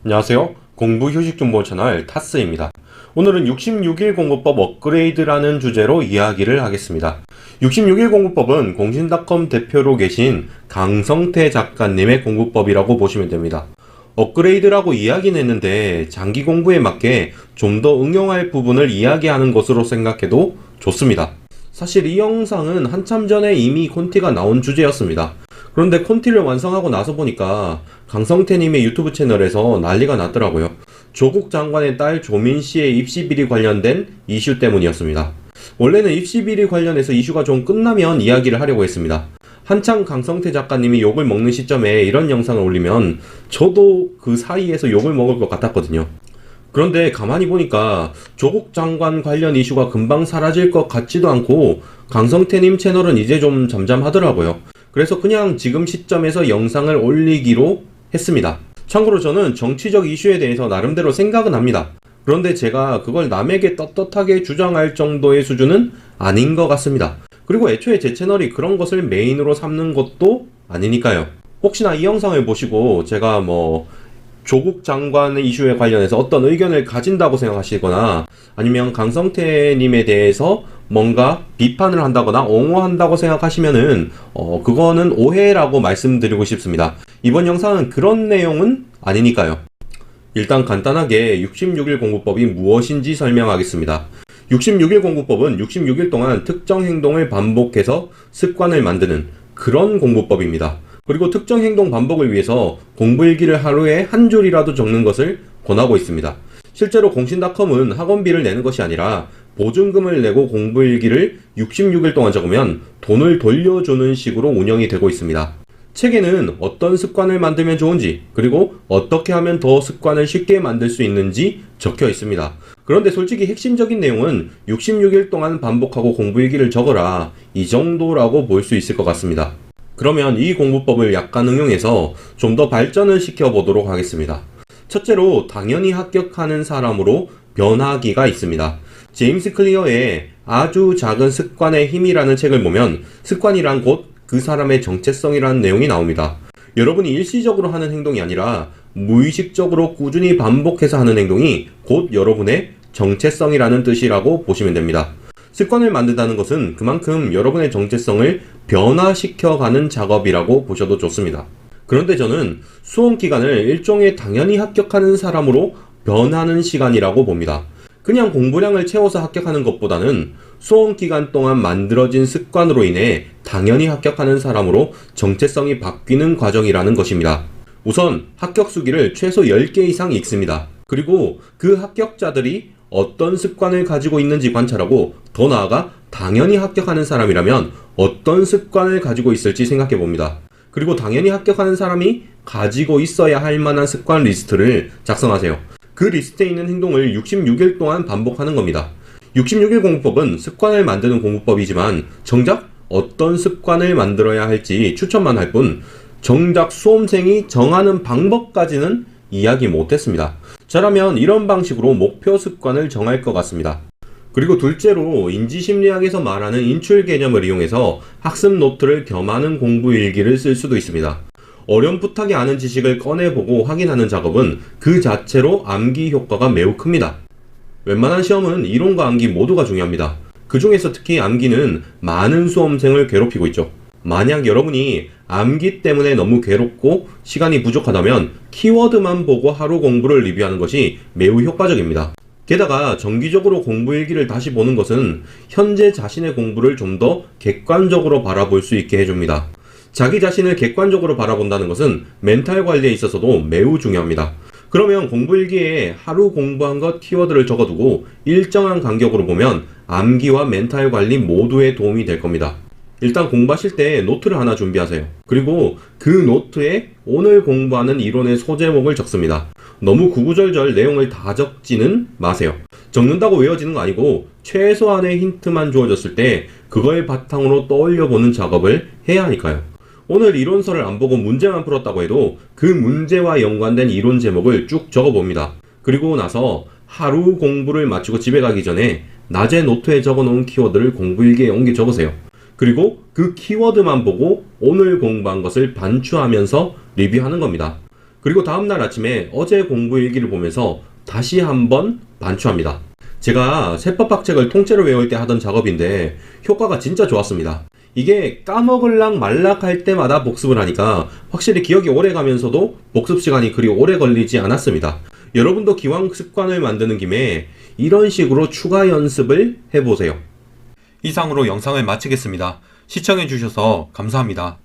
안녕하세요. 공부휴식정보 채널 타스입니다. 오늘은 66일 공부법 업그레이드라는 주제로 이야기를 하겠습니다. 66일 공부법은 공신닷컴 대표로 계신 강성태 작가님의 공부법이라고 보시면 됩니다. 업그레이드라고 이야기는 했는데 장기 공부에 맞게 좀 더 응용할 부분을 이야기하는 것으로 생각해도 좋습니다. 사실 이 영상은 한참 전에 이미 콘티가 나온 주제였습니다. 그런데 콘티를 완성하고 나서 보니까 강성태님의 유튜브 채널에서 난리가 났더라고요. 조국 장관의 딸 조민씨의 입시비리 관련된 이슈 때문이었습니다. 원래는 입시비리 관련해서 이슈가 좀 끝나면 이야기를 하려고 했습니다. 한창 강성태 작가님이 욕을 먹는 시점에 이런 영상을 올리면 저도 그 사이에서 욕을 먹을 것 같았거든요. 그런데 가만히 보니까 조국 장관 관련 이슈가 금방 사라질 것 같지도 않고 강성태님 채널은 이제 좀 잠잠하더라고요. 그래서 그냥 지금 시점에서 영상을 올리기로 했습니다. 참고로 저는 정치적 이슈에 대해서 나름대로 생각은 합니다. 그런데 제가 그걸 남에게 떳떳하게 주장할 정도의 수준은 아닌 것 같습니다. 그리고 애초에 제 채널이 그런 것을 메인으로 삼는 것도 아니니까요. 혹시나 이 영상을 보시고 제가 조국 장관의 이슈에 관련해서 어떤 의견을 가진다고 생각하시거나 아니면 강성태님에 대해서 뭔가 비판을 한다거나 옹호한다고 생각하시면은 그거는 오해라고 말씀드리고 싶습니다. 이번 영상은 그런 내용은 아니니까요. 일단 간단하게 66일 공부법이 무엇인지 설명하겠습니다. 66일 공부법은 66일 동안 특정 행동을 반복해서 습관을 만드는 그런 공부법입니다. 그리고 특정 행동 반복을 위해서 공부일기를 하루에 한 줄이라도 적는 것을 권하고 있습니다. 실제로 공신닷컴은 학원비를 내는 것이 아니라 보증금을 내고 공부일기를 66일 동안 적으면 돈을 돌려주는 식으로 운영이 되고 있습니다. 책에는 어떤 습관을 만들면 좋은지, 그리고 어떻게 하면 더 습관을 쉽게 만들 수 있는지 적혀 있습니다. 그런데 솔직히 핵심적인 내용은 66일 동안 반복하고 공부일기를 적어라, 이 정도라고 볼 수 있을 것 같습니다. 그러면 이 공부법을 약간 응용해서 좀 더 발전을 시켜보도록 하겠습니다. 첫째로 당연히 합격하는 사람으로 변하기가 있습니다. 제임스 클리어의 아주 작은 습관의 힘이라는 책을 보면 습관이란 곧 그 사람의 정체성이라는 내용이 나옵니다. 여러분이 일시적으로 하는 행동이 아니라 무의식적으로 꾸준히 반복해서 하는 행동이 곧 여러분의 정체성이라는 뜻이라고 보시면 됩니다. 습관을 만든다는 것은 그만큼 여러분의 정체성을 변화시켜가는 작업이라고 보셔도 좋습니다. 그런데 저는 수험 기간을 일종의 당연히 합격하는 사람으로 변하는 시간이라고 봅니다. 그냥 공부량을 채워서 합격하는 것보다는 수험 기간 동안 만들어진 습관으로 인해 당연히 합격하는 사람으로 정체성이 바뀌는 과정이라는 것입니다. 우선 합격 수기를 최소 10개 이상 읽습니다. 그리고 그 합격자들이 어떤 습관을 가지고 있는지 관찰하고 더 나아가 당연히 합격하는 사람이라면 어떤 습관을 가지고 있을지 생각해 봅니다. 그리고 당연히 합격하는 사람이 가지고 있어야 할 만한 습관 리스트를 작성하세요. 그 리스트에 있는 행동을 66일 동안 반복하는 겁니다. 66일 공부법은 습관을 만드는 공부법이지만 정작 어떤 습관을 만들어야 할지 추천만 할 뿐 정작 수험생이 정하는 방법까지는 이야기 못했습니다. 저라면 이런 방식으로 목표 습관을 정할 것 같습니다. 그리고 둘째로 인지심리학에서 말하는 인출 개념을 이용해서 학습 노트를 겸하는 공부일기를 쓸 수도 있습니다. 어렴풋하게 아는 지식을 꺼내보고 확인하는 작업은 그 자체로 암기 효과가 매우 큽니다. 웬만한 시험은 이론과 암기 모두가 중요합니다. 그 중에서 특히 암기는 많은 수험생을 괴롭히고 있죠. 만약 여러분이 암기 때문에 너무 괴롭고 시간이 부족하다면 키워드만 보고 하루 공부를 리뷰하는 것이 매우 효과적입니다. 게다가 정기적으로 공부일기를 다시 보는 것은 현재 자신의 공부를 좀 더 객관적으로 바라볼 수 있게 해줍니다. 자기 자신을 객관적으로 바라본다는 것은 멘탈 관리에 있어서도 매우 중요합니다. 그러면 공부일기에 하루 공부한 것 키워드를 적어두고 일정한 간격으로 보면 암기와 멘탈 관리 모두에 도움이 될 겁니다. 일단 공부하실 때 노트를 하나 준비하세요. 그리고 그 노트에 오늘 공부하는 이론의 소제목을 적습니다. 너무 구구절절 내용을 다 적지는 마세요. 적는다고 외워지는 거 아니고 최소한의 힌트만 주어졌을 때 그걸 바탕으로 떠올려보는 작업을 해야 하니까요. 오늘 이론서를 안 보고 문제만 풀었다고 해도 그 문제와 연관된 이론 제목을 쭉 적어봅니다. 그리고 나서 하루 공부를 마치고 집에 가기 전에 낮에 노트에 적어놓은 키워드를 공부일기에 옮겨 적으세요. 그리고 그 키워드만 보고 오늘 공부한 것을 반추하면서 리뷰하는 겁니다. 그리고 다음날 아침에 어제 공부 일기를 보면서 다시 한번 반추합니다. 제가 세법학책을 통째로 외울 때 하던 작업인데 효과가 진짜 좋았습니다. 이게 까먹을락 말락 할 때마다 복습을 하니까 확실히 기억이 오래 가면서도 복습 시간이 그리 오래 걸리지 않았습니다. 여러분도 기왕 습관을 만드는 김에 이런 식으로 추가 연습을 해보세요. 이상으로 영상을 마치겠습니다. 시청해주셔서 감사합니다.